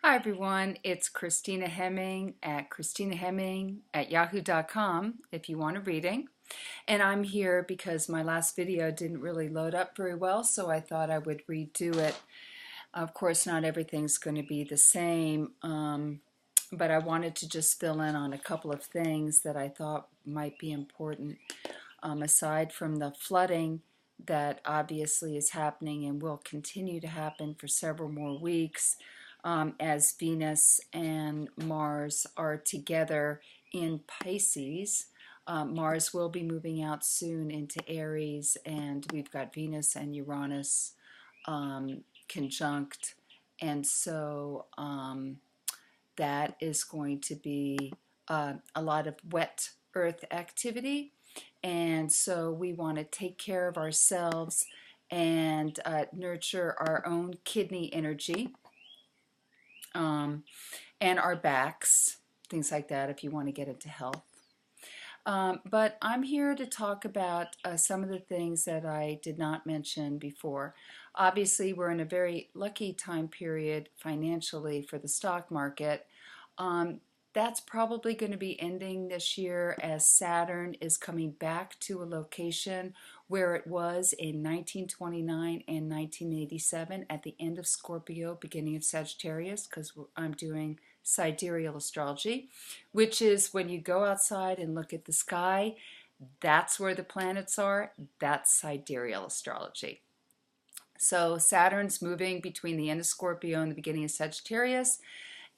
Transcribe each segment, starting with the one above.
Hi everyone, it's Christina Hemming at christinahemming@yahoo.com if you want a reading. And I'm here because my last video didn't really load up very well, so I thought I would redo it. Of course, not everything's going to be the same, but I wanted to just fill in on a couple of things that I thought might be important, aside from the flooding that obviously is happening and will continue to happen for several more weeks. As Venus and Mars are together in Pisces. Mars will be moving out soon into Aries, and we've got Venus and Uranus conjunct, and so that is going to be a lot of wet earth activity, and so we want to take care of ourselves and nurture our own kidney energy. And our backs, things like that, if you want to get into health. But I'm here to talk about some of the things that I did not mention before. Obviously, we're in a very lucky time period financially for the stock market. That's probably going to be ending this year as Saturn is coming back to a location where it was in 1929 and 1987 at the end of Scorpio, beginning of Sagittarius, because I'm doing sidereal astrology, which is when you go outside and look at the sky, that's where the planets are. That's sidereal astrology. So Saturn's moving between the end of Scorpio and the beginning of Sagittarius.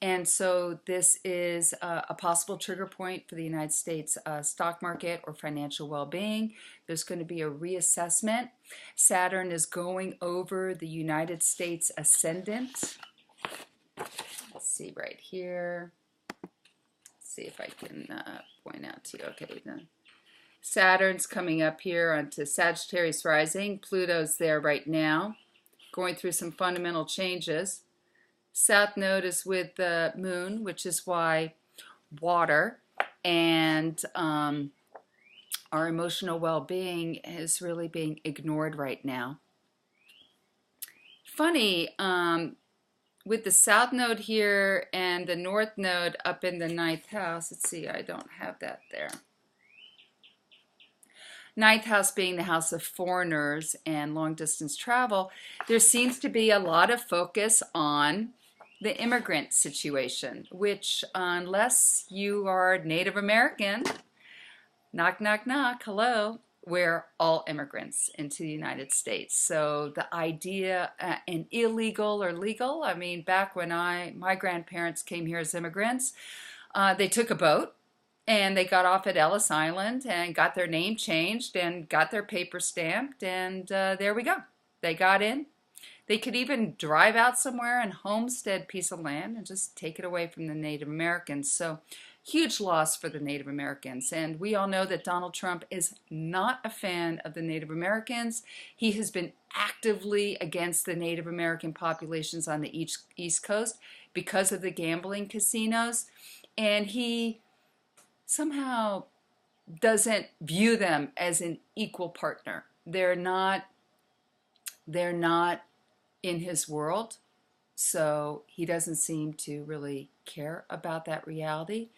And so this is a possible trigger point for the United States stock market or financial well-being. There's going to be a reassessment. Saturn is going over the United States ascendant. Let's see right here. Let's see if I can point out to you. Okay, then Saturn's coming up here onto Sagittarius rising. Pluto's there right now, going through some fundamental changes. South node is with the moon, which is why water and our emotional well-being is really being ignored right now. Funny, with the south node here and the north node up in the ninth house, let's see, I don't have that there. Ninth house being the house of foreigners and long-distance travel, there seems to be a lot of focus on the immigrant situation, which unless you are Native American, knock, knock, knock, hello, we're all immigrants into the United States. So the idea, and illegal or legal, I mean, back when my grandparents came here as immigrants, they took a boat and they got off at Ellis Island and got their name changed and got their paper stamped, and there we go. They got in. They could even drive out somewhere and homestead a piece of land and just take it away from the Native Americans. So huge loss for the Native Americans. And we all know that Donald Trump is not a fan of the Native Americans. He has been actively against the Native American populations on the East Coast because of the gambling casinos. And he somehow doesn't view them as an equal partner. They're not in his world, so he doesn't seem to really care about that reality.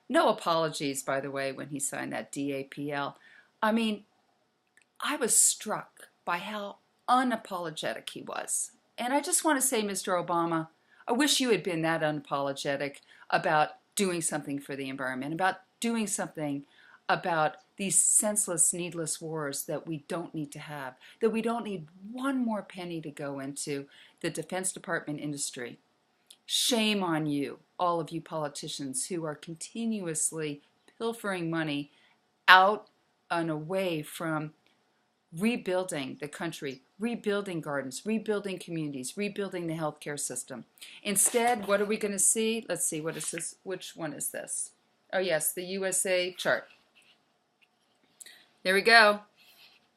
No apologies, by the way, when he signed that DAPL. I mean, I was struck by how unapologetic he was. And I just want to say, Mr. Obama, I wish you had been that unapologetic about doing something for the environment, about doing something about these senseless, needless wars that we don't need to have, that we don't need one more penny to go into the Defense Department industry. Shame on you, all of you politicians who are continuously pilfering money out and away from rebuilding the country, rebuilding gardens, rebuilding communities, rebuilding the healthcare system. Instead, what are we going to see? Let's see, what is this? Which one is this? Oh yes, the USA chart. There we go.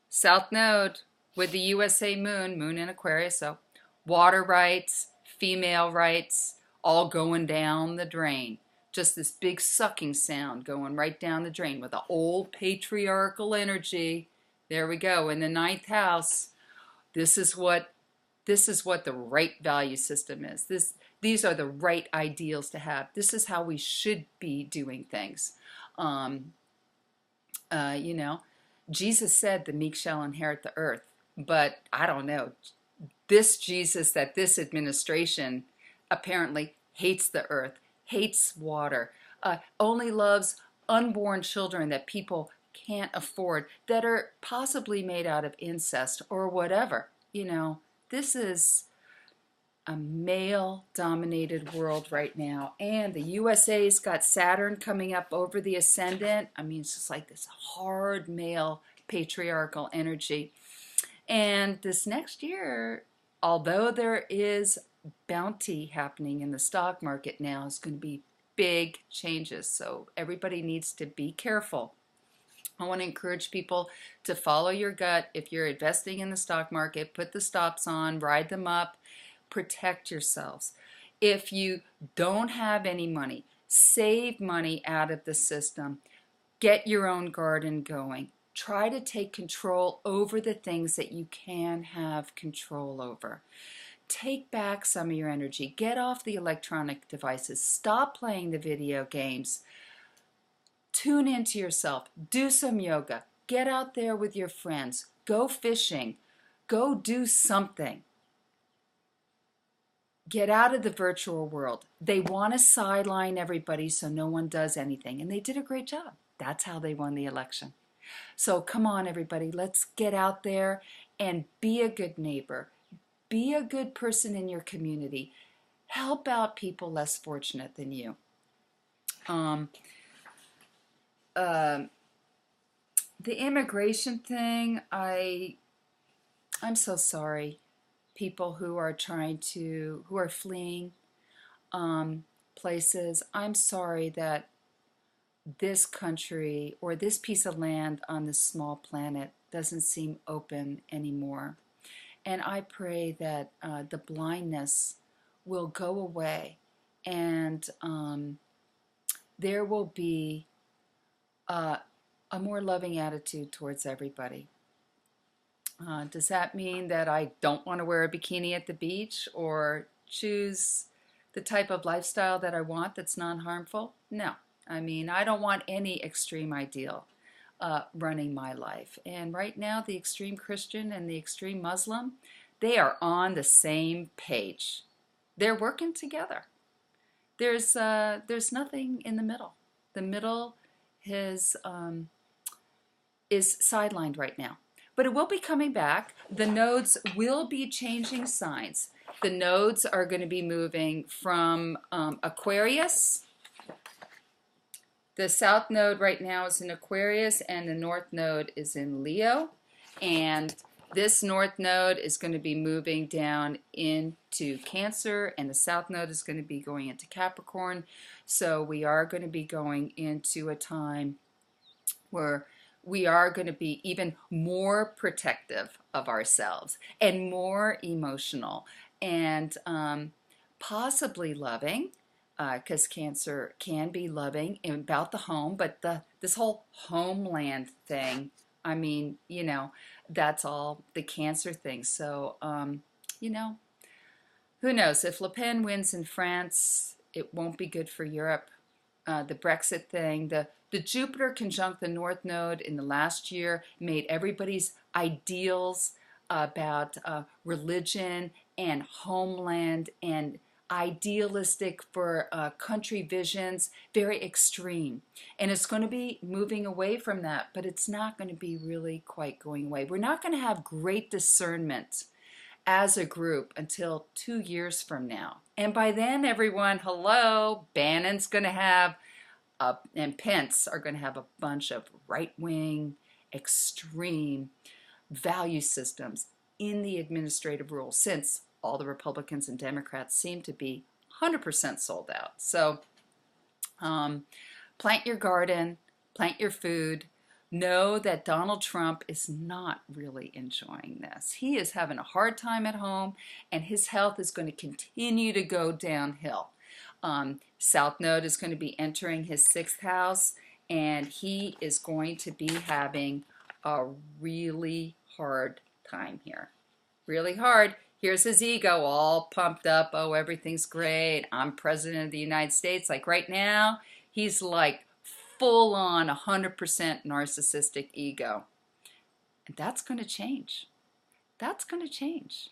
South node with the USA moon in Aquarius. So water rights, female rights, all going down the drain. Just this big sucking sound going right down the drain with the old patriarchal energy. There we go. In the ninth house, this is what This is what the right value system is. These are the right ideals to have. This is how we should be doing things. Um, you know, Jesus said the meek shall inherit the earth, but I don't know. This Jesus that this administration apparently hates the earth, hates water, only loves unborn children that people can't afford, that are possibly made out of incest or whatever. You know, this is a male-dominated world right now, and the USA's got Saturn coming up over the ascendant. I mean, it's just like this hard male patriarchal energy. And this next year, although there is bounty happening in the stock market now, is going to be big changes. So everybody needs to be careful. I want to encourage people to follow your gut. If you're investing in the stock market, put the stops on, ride them up, protect yourselves. If you don't have any money, save money out of the system. Get your own garden going. Try to take control over the things that you can have control over. Take back some of your energy. Get off the electronic devices. Stop playing the video games. Tune into yourself. Do some yoga. Get out there with your friends. Go fishing. Go do something. Get out of the virtual world. They want to sideline everybody so no one does anything, and they did a great job. That's how they won the election. So come on, everybody, let's get out there and be a good neighbor. Be a good person in your community. Help out people less fortunate than you. The immigration thing, I'm so sorry. People who are who are fleeing places. I'm sorry that this country or this piece of land on this small planet doesn't seem open anymore. And I pray that the blindness will go away, and there will be a more loving attitude towards everybody. Does that mean that I don't want to wear a bikini at the beach or choose the type of lifestyle that I want that's non-harmful? No. I mean, I don't want any extreme ideal running my life. And right now, the extreme Christian and the extreme Muslim, they are on the same page. They're working together. There's nothing in the middle. The middle is sidelined right now. But it will be coming back. The nodes will be changing signs. The nodes are going to be moving from Aquarius. The south node right now is in Aquarius, and the north node is in Leo. And this north node is going to be moving down into Cancer, and the south node is going to be going into Capricorn. So we are going to be going into a time where we are going to be even more protective of ourselves and more emotional and possibly loving, because Cancer can be loving about the home, but this whole homeland thing, I mean, you know, that's all the Cancer thing. So, you know, who knows? If Le Pen wins in France, it won't be good for Europe. The Brexit thing, the Jupiter conjunct the North Node in the last year made everybody's ideals about religion and homeland and idealistic for country visions very extreme. And it's going to be moving away from that, but it's not going to be really quite going away. We're not going to have great discernment as a group until 2 years from now. And by then, everyone, hello, Bannon's going to have, and Pence are going to have a bunch of right-wing, extreme value systems in the administrative rule, since all the Republicans and Democrats seem to be 100% sold out. So plant your garden, plant your food. Know that Donald Trump is not really enjoying this. He is having a hard time at home, and his health is going to continue to go downhill. South Node is going to be entering his 6th house, and he is going to be having a really hard time here. Really hard. Here's his ego all pumped up. Oh, everything's great. I'm president of the United States. Like right now, he's like full on 100% narcissistic ego. And that's going to change. That's going to change.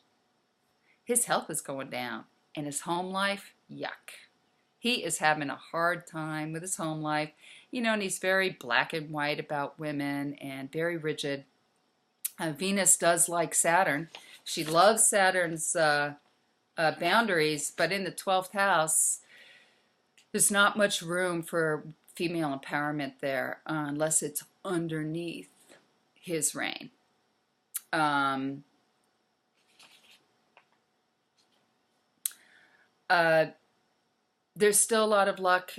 His health is going down. And his home life, yuck. He is having a hard time with his home life. You know, and he's very black and white about women and very rigid. Venus does like Saturn. She loves Saturn's boundaries, but in the 12th house, there's not much room for female empowerment there unless it's underneath his reign. There's still a lot of luck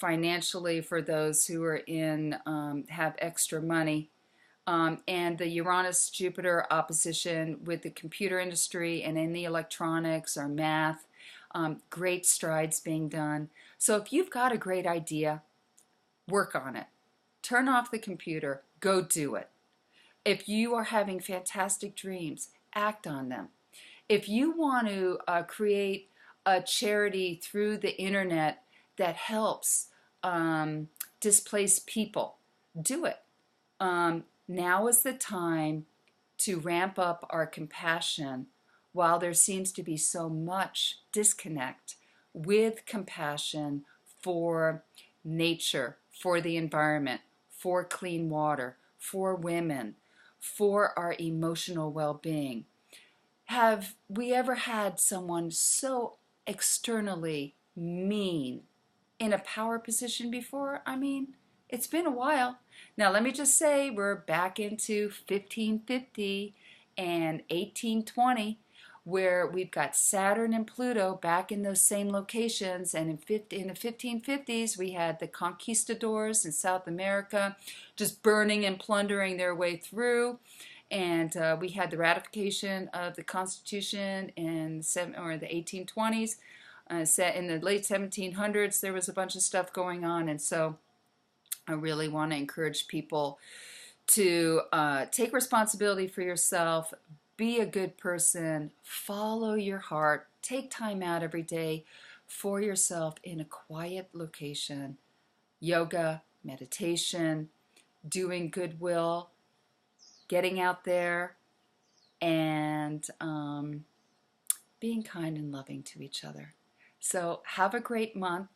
financially for those who are in have extra money. And the Uranus-Jupiter opposition with the computer industry and in the electronics or math, great strides being done. So if you've got a great idea, work on it. Turn off the computer, go do it. If you are having fantastic dreams, act on them. If you want to create a charity through the internet that helps displaced people, do it. Now is the time to ramp up our compassion while there seems to be so much disconnect with compassion for nature, for the environment, for clean water, for women, for our emotional well-being. Have we ever had someone so externally mean in a power position before? I mean, it's been a while. Now, let me just say we're back into 1550 and 1820, where we've got Saturn and Pluto back in those same locations. And in the 1550s, we had the conquistadors in South America just burning and plundering their way through. And we had the ratification of the Constitution in the 1820s. In the late 1700s, there was a bunch of stuff going on. And so I really want to encourage people to take responsibility for yourself, be a good person, follow your heart, take time out every day for yourself in a quiet location, yoga, meditation, doing goodwill, getting out there, and being kind and loving to each other. So have a great month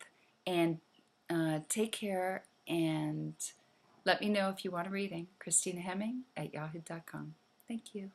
and take care. And let me know if you want a reading. Christina Hemming at yahoo.com. Thank you.